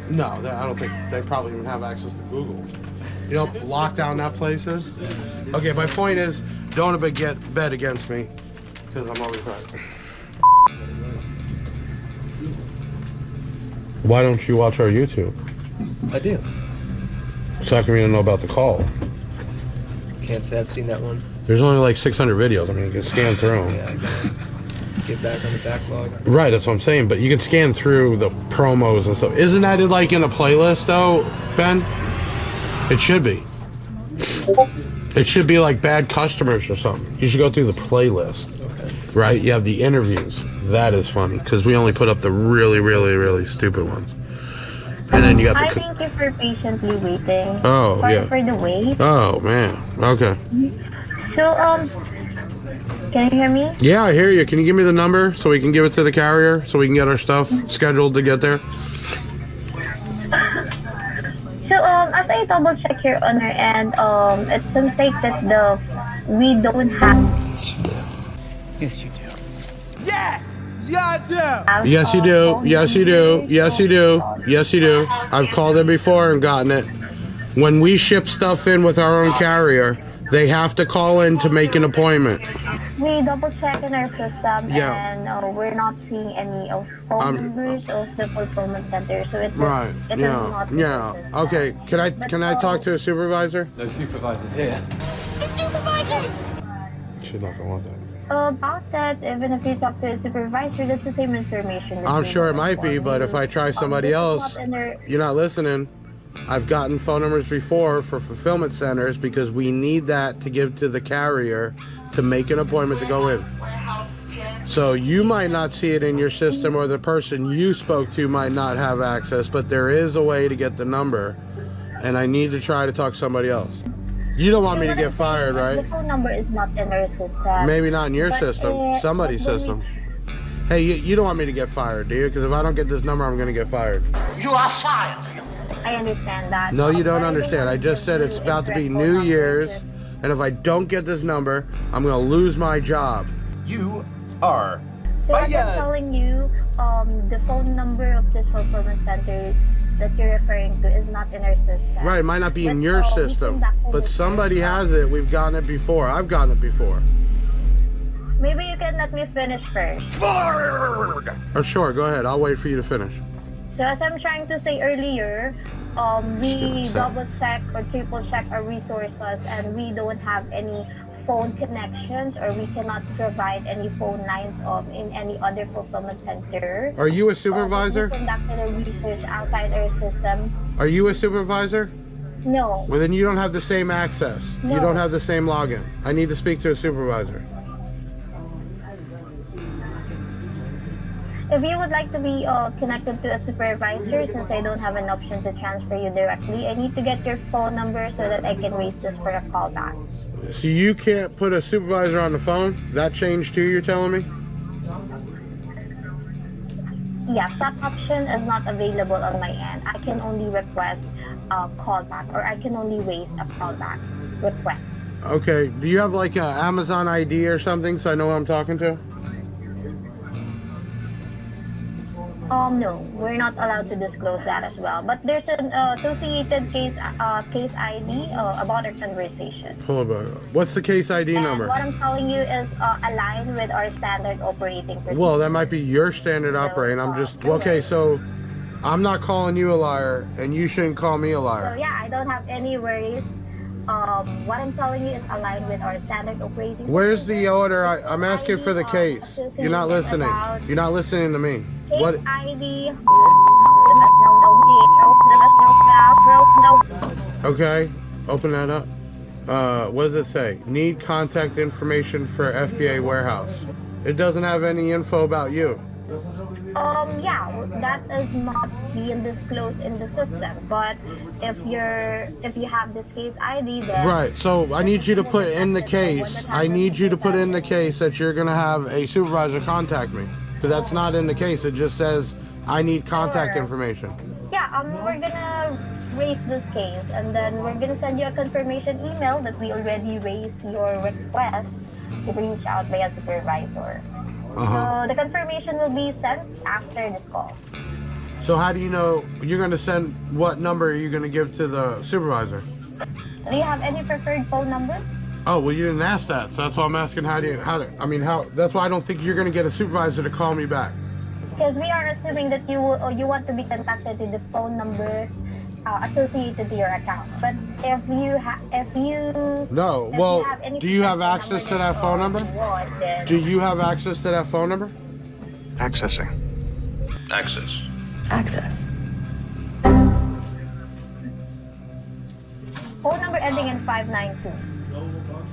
No, I don't think they probably even have access to Google. You know, lock down that place is. Okay, my point is, don't bet against me, because I'm always right. Why don't you watch our YouTube? I do. So how come you don't know about the call? Can't say I've seen that one. There's only like 600 videos. I mean, you can scan through them. Yeah, I gotta get back on the backlog. Right, that's what I'm saying. But you can scan through the promos and stuff. Isn't that like in a playlist though, Ben? It should be. It should be like bad customers or something. You should go through the playlist. Okay. Right? You have the interviews. That is funny because we only put up the really, really, really stupid ones. And then you got the. Thank you for patiently waiting. Oh, Sorry yeah. for the wait. Oh man. Okay. So can you hear me? Yeah, I hear you. Can you give me the number so we can give it to the carrier so we can get our stuff scheduled to get there? So as I double check here on our end, it seems like that we don't have. Yes, you do. Yes! Yeah, I do! Yes, you do. Yes, you do. Yes, you do. Yes, you do. I've called it before and gotten it. When we ship stuff in with our own carrier, they have to call in to make an appointment. We double check in our system Yeah. and we're not seeing any of phone numbers of the fulfillment center. So it's Right. it is Yeah. not in the Yeah. system. Okay. Can I talk to a supervisor? No supervisors here. The supervisor! She's not gonna want that. About that, even if you talk to a supervisor, that's the same information. that I'm we sure it want might be, for but you. if I try somebody this is else, not in their- you're not listening. I've gotten phone numbers before for fulfillment centers because we need that to give to the carrier to make an appointment to go in. So you might not see it in your system or the person you spoke to might not have access, but there is a way to get the number and I need to try to talk to somebody else. You don't want me to get fired, right? The phone number is not in our system. Maybe not in your But, system, somebody's but when system. Hey, you don't want me to get fired, do you? Because if I don't get this number, I'm going to get fired. I understand that. No, you don't What understand. I just said it's is about to be correct New phone Year's, numbers. and if I don't get this number, I'm going to lose my job. You are So as I'm fired! telling you, the phone number of this fulfillment center that you're referring to is not in our system. Right, it might not be in But, your we system, conducted but this somebody first. has it. We've gotten it before. I've gotten it before. Maybe you can let me finish first. Or sure, go ahead. I'll wait for you to finish. So as I'm trying to say earlier, we double check or triple check our resources and we don't have any phone connections or we cannot provide any phone lines in any other fulfillment center. Are you a supervisor? We conducted a research outside our system. Are you a supervisor? No. Well, then you don't have the same access. You No. don't have the same login. I need to speak to a supervisor. If you would like to be connected to a supervisor, since I don't have an option to transfer you directly, I need to get your phone number so that I can raise this for a callback. So you can't put a supervisor on the phone? That changed too, you're telling me? Yes, that option is not available on my end. I can only request a callback or I can only raise a callback request. Okay, do you have like an Amazon ID or something so I know who I'm talking to? No, we're not allowed to disclose that as well. But there's an associated case ID about our conversation. Hold on. What's the case ID And number? what I'm telling you is aligned with our standard operating procedure. Well, that might be your standard operating. I'm just, okay, so I'm not calling you a liar and you shouldn't call me a So liar. yeah, I don't have any worries. What I'm telling you is aligned with our standard operating Where's procedure. the order? I'm asking for the case. You're not listening. You're not listening to me. Case What? ID. Okay, open that up. What does it say? Need contact information for FBA warehouse. It doesn't have any info about you. Yeah, that is not being disclosed in the system. But if you have this case ID, then Right, so I need you to put in the case, I need you to put in the case that you're gonna have a supervisor contact me. Because that's not in the case, it just says, I need contact Sure. information. yeah, we're gonna raise this case, and then we're gonna send you a confirmation email that we already raised your request to reach out by a supervisor. Uh-huh. So the confirmation will be sent after this call. So how do you know you're gonna send, what number are you gonna give to the supervisor? Do you have any preferred phone number? Oh, well, you didn't ask that, so that's why I'm asking how, that's why I don't think you're gonna get a supervisor to call me back. Because we are assuming that you want to be contacted to the phone number associated to your account. But if you No, if well, you have any do you have preferred access phone to that phone number? then Do you have access to that phone number? Accessing. Access. Access. phone number ending in 592.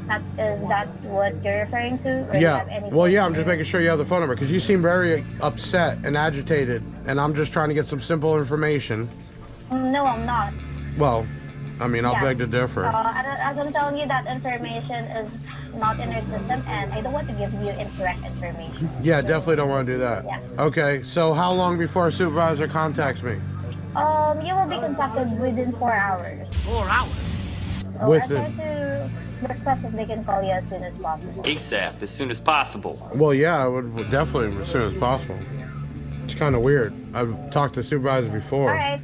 Is that what you're referring to? Or do you have Yeah. any Well, yeah, phone I'm just number? making sure you have the phone number because you seem very upset and agitated, and I'm just trying to get some simple information. No, I'm not. Well, I mean, I'll Yeah. beg to differ. As I'm telling you, that information is not in our system, and I don't want to give you incorrect information. Yeah, definitely don't want to do that. Yeah. Okay, so how long before a supervisor contacts me? You will be contacted within 4 hours. 4 hours? So With I try to request if they can call you as soon as possible. ASAP, as soon as possible. Well, yeah, I would definitely as soon as possible. It's kind of weird. I've talked to supervisors before. All right.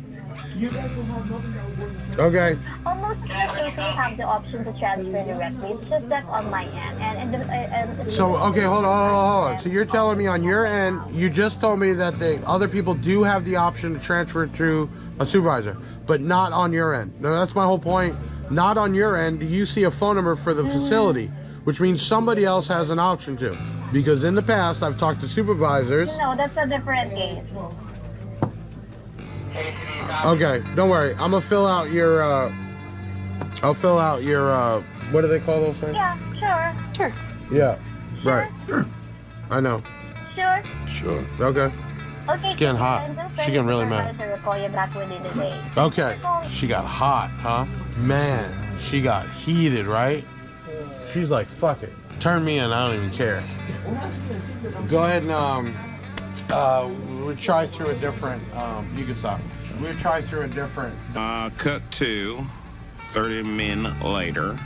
Okay. Almost cases have the option to transfer directly. It's just that on my end, and So, okay, hold on. So you're telling me on your end, you just told me that the other people do have the option to transfer to a supervisor, but not on your end. No, that's my whole point. Not on your end. Do you see a phone number for the facility, which means somebody else has an option to? Because in the past, I've talked to supervisors. No, that's a different case. Okay, don't worry. I'm gonna fill out your. I'll fill out your. What do they call those things? Yeah, sure. Yeah. Right. I know. Sure. Sure. Okay. Okay. It's getting hot. She's getting really mad. Will call you back within the day. Okay. She got hot, huh? Man, she got heated, right? She's like, fuck it. Turn me in, I don't even care. Go ahead and we'll try through a different you can stop. We'll try through a different Cut to 30 minutes later.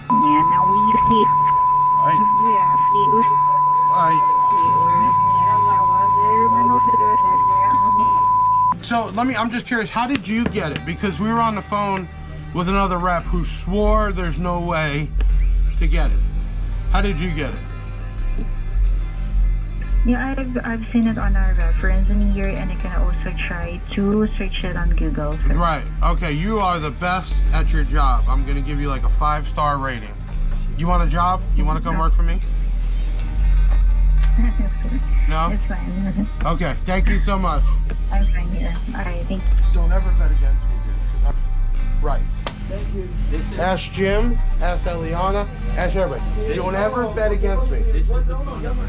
So I'm just curious, how did you get it? Because we were on the phone with another rep who swore there's no way to get it. How did you get it? Yeah, I've seen it on our reference in here, and I can also try to search it on Google. So. Right. Okay, you are the best at your job. I'm gonna give you like a 5-star rating. You want a job? You want to come work for me? No? It's fine. Okay, thank you so much. I'm fine here. Alright, thank you. Don't ever bet against me, dude. 'Cause I'm right. Thank you. Ask Jim, ask Eliana, ask everybody. Don't ever bet against me. This is the phone number.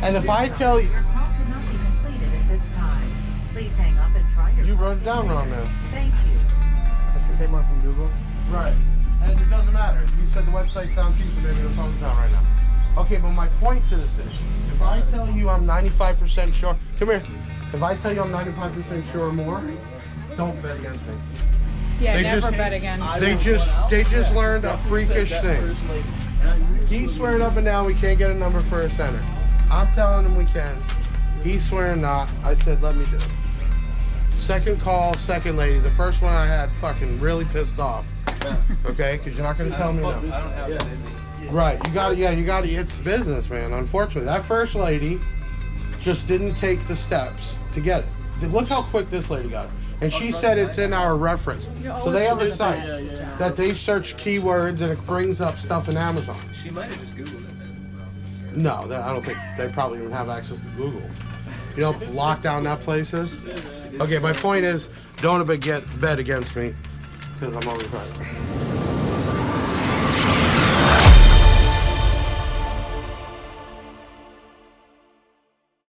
And if I tell you, Your call cannot be completed at this time. Please hang up and try your you call wrote it down later. wrong now. Thank you. That's the same one from Google. Right. And it doesn't matter. You said the website sounds cheap, so maybe the phone's down right now. Okay, but my point to this is, if I tell you I'm 95% sure, come here. If I tell you I'm 95% sure or more, don't bet against me. Yeah, They never just- bet against. They just learned a freakish thing. He's swearing up and down we can't get a number for a center. I'm telling him we can. He's swearing not. I said, let me do it. Second call, second lady. The first one I had fucking really pissed off. Okay, because you're not going to tell me no. Right, you got it. It's business, man. Unfortunately, that first lady just didn't take the steps to get it. Look how quick this lady got it. And she said it's in our reference. So they have a site that they search keywords and it brings up stuff in Amazon. She might have just Googled it. No, I don't think they probably even have access to Google. You know how locked down that place is? Okay, my point is, don't bet against me, because I'm always right.